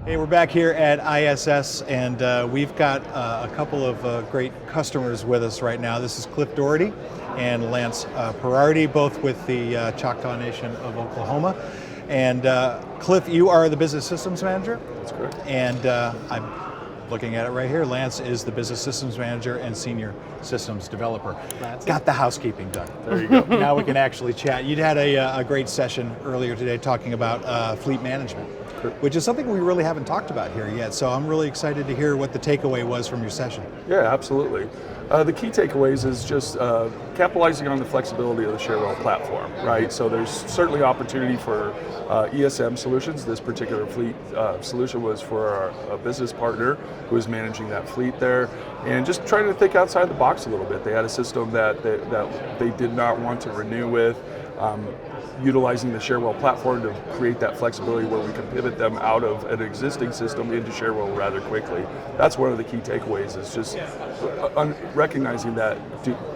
Hey, we're back here at ISS, and we've got a couple of great customers with us right now. This is Cliff Dougherty and Lance Perardi, both with the Choctaw Nation of Oklahoma. And Cliff, you are the Business Systems Manager? That's correct. And I'm looking at it right here. Lance is the Business Systems Manager and Senior Systems Developer. Got the housekeeping done. There you go. Now we can actually chat. You'd had a great session earlier today talking about fleet management, which is something we really haven't talked about here yet. So I'm really excited to hear what the takeaway was from your session. Yeah, absolutely. The key takeaways is just capitalizing on the flexibility of the Sharewell platform, right? So there's certainly opportunity for ESM solutions. This particular fleet solution was for a business partner who was managing that fleet there, and just trying to think outside the box a little bit. They had a system that they did not want to renew with. Utilizing the Sharewell platform to create that flexibility where we can pivot them out of an existing system into Sharewell rather quickly. That's one of the key takeaways, is just recognizing that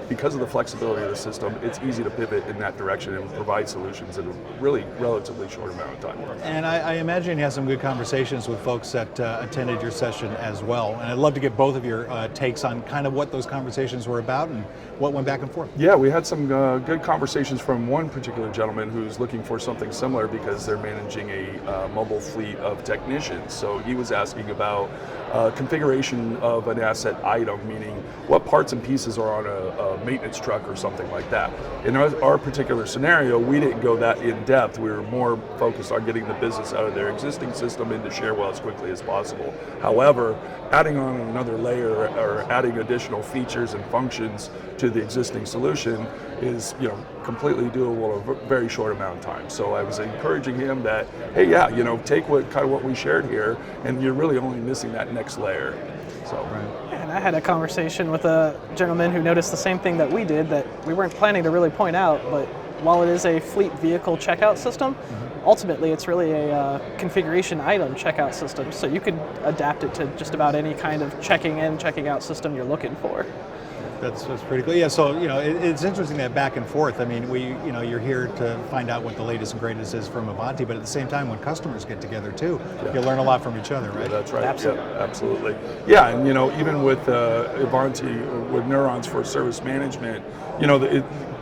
because of the flexibility of the system, it's easy to pivot in that direction and provide solutions in a really relatively short amount of time. And I imagine you had some good conversations with folks that attended your session as well. And I'd love to get both of your takes on kind of what those conversations were about and what went back and forth. Yeah, we had some good conversations from one particular gentleman who's looking for something similar because they're managing a mobile fleet of technicians. So he was asking about configuration of an asset item, meaning what parts and pieces are on a maintenance truck or something like that. In our particular scenario, we didn't go that in depth. We were more focused on getting the business out of their existing system into Sharewell as quickly as possible. However, adding on another layer or adding additional features and functions to the existing solution is, completely doable in a very short amount of time. So I was encouraging him that, hey, yeah, take what we shared here, and you're really only missing that next layer. So. Right. And I had a conversation with a gentleman who noticed the same thing that we did, that we weren't planning to really point out, but while it is a fleet vehicle checkout system, ultimately it's really a configuration item checkout system. So you could adapt it to just about any kind of checking in, checking out system you're looking for. That's pretty cool. Yeah, so it's interesting that back and forth. I mean, you're here to find out what the latest and greatest is from Ivanti, but at the same time, when customers get together too, you learn a lot from each other, right? Yeah, that's right. Absolutely. Yeah, absolutely. Yeah, and even with Ivanti, with Neurons for service management,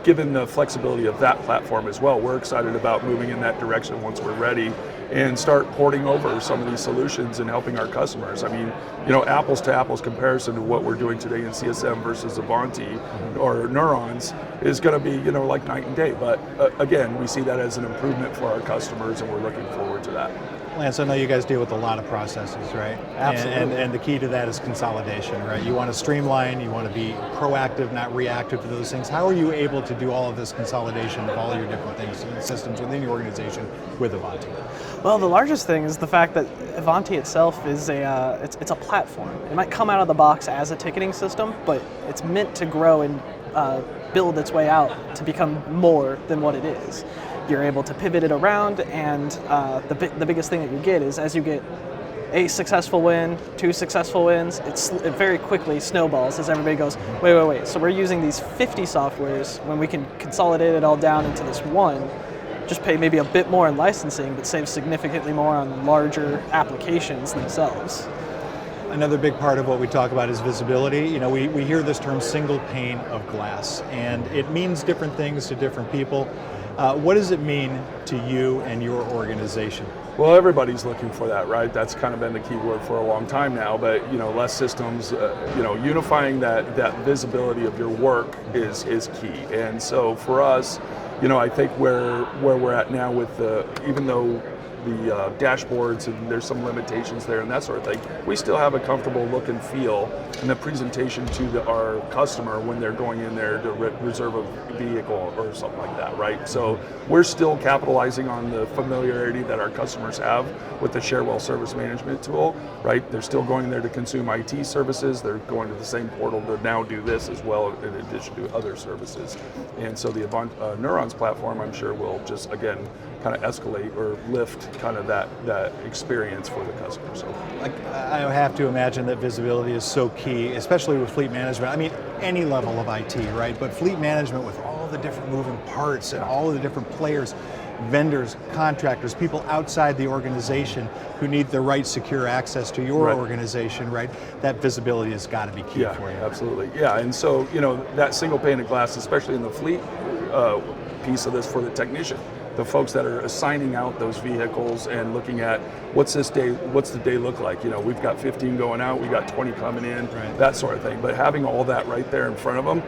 given the flexibility of that platform as well, we're excited about moving in that direction once we're ready and start porting over some of these solutions and helping our customers. I mean, apples to apples comparison to what we're doing today in CSM versus Ivanti or Neurons is going to be, like night and day. But again, we see that as an improvement for our customers, and we're looking forward to that. Lance, I know you guys deal with a lot of processes, right? Absolutely. And the key to that is consolidation, right? You want to streamline, you want to be proactive, not reactive to those things. How are you able to do all of this consolidation of all your different things and systems within your organization with Ivanti? Well, the largest thing is the fact that Ivanti itself is it's a platform. It might come out of the box as a ticketing system, but it's meant to grow and build its way out to become more than what it is. You're able to pivot it around, and the biggest thing that you get is, as you get a successful win, 2 successful wins, it very quickly snowballs as everybody goes, wait. So we're using these 50 softwares when we can consolidate it all down into this one. Just pay maybe a bit more in licensing, but save significantly more on larger applications themselves. Another big part of what we talk about is visibility. We hear this term single pane of glass, and it means different things to different people. What does it mean to you and your organization? Well, everybody's looking for that, right? That's kind of been the key word for a long time now, but less systems, unifying that visibility of your work is key. And so for us, I think where we're at now with even though the dashboards and there's some limitations there and that sort of thing, we still have a comfortable look and feel and the presentation to our customer when they're going in there to reserve a vehicle or something like that, right? So we're still capitalizing on the familiarity that our customers have with the Sharewell service management tool, right? They're still going there to consume IT services. They're going to the same portal to now do this as well in addition to other services. And so the Ivanti Neurons platform, I'm sure, will just, again, kind of escalate or lift kind of that experience for the customer. So, I have to imagine that visibility is so key, especially with fleet management. I mean, any level of IT, right? But fleet management with all the different moving parts and all of the different players, vendors, contractors, people outside the organization who need the right secure access to your Right. organization, right? That visibility has got to be key Yeah, for you. absolutely. Yeah, and so, that single pane of glass, especially in the fleet piece of this for the technician, the folks that are assigning out those vehicles and looking at what's the day look like? We've got 15 going out, we got 20 coming in, Right. that sort of thing. But having all that right there in front of them,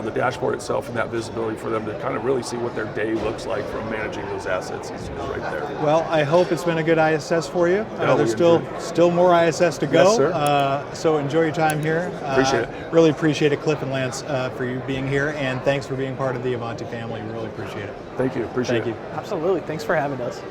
the dashboard itself and that visibility for them to kind of really see what their day looks like from managing those assets is right there. Well, I hope it's been a good ISS for you. Yeah, There's we still more ISS to go. Yes, sir. So enjoy your time here. Appreciate it. Really appreciate it, Cliff and Lance, for you being here, and thanks for being part of the Ivanti family. We really appreciate it. Thank you. Appreciate Thank it. you. Absolutely. Thanks for having us.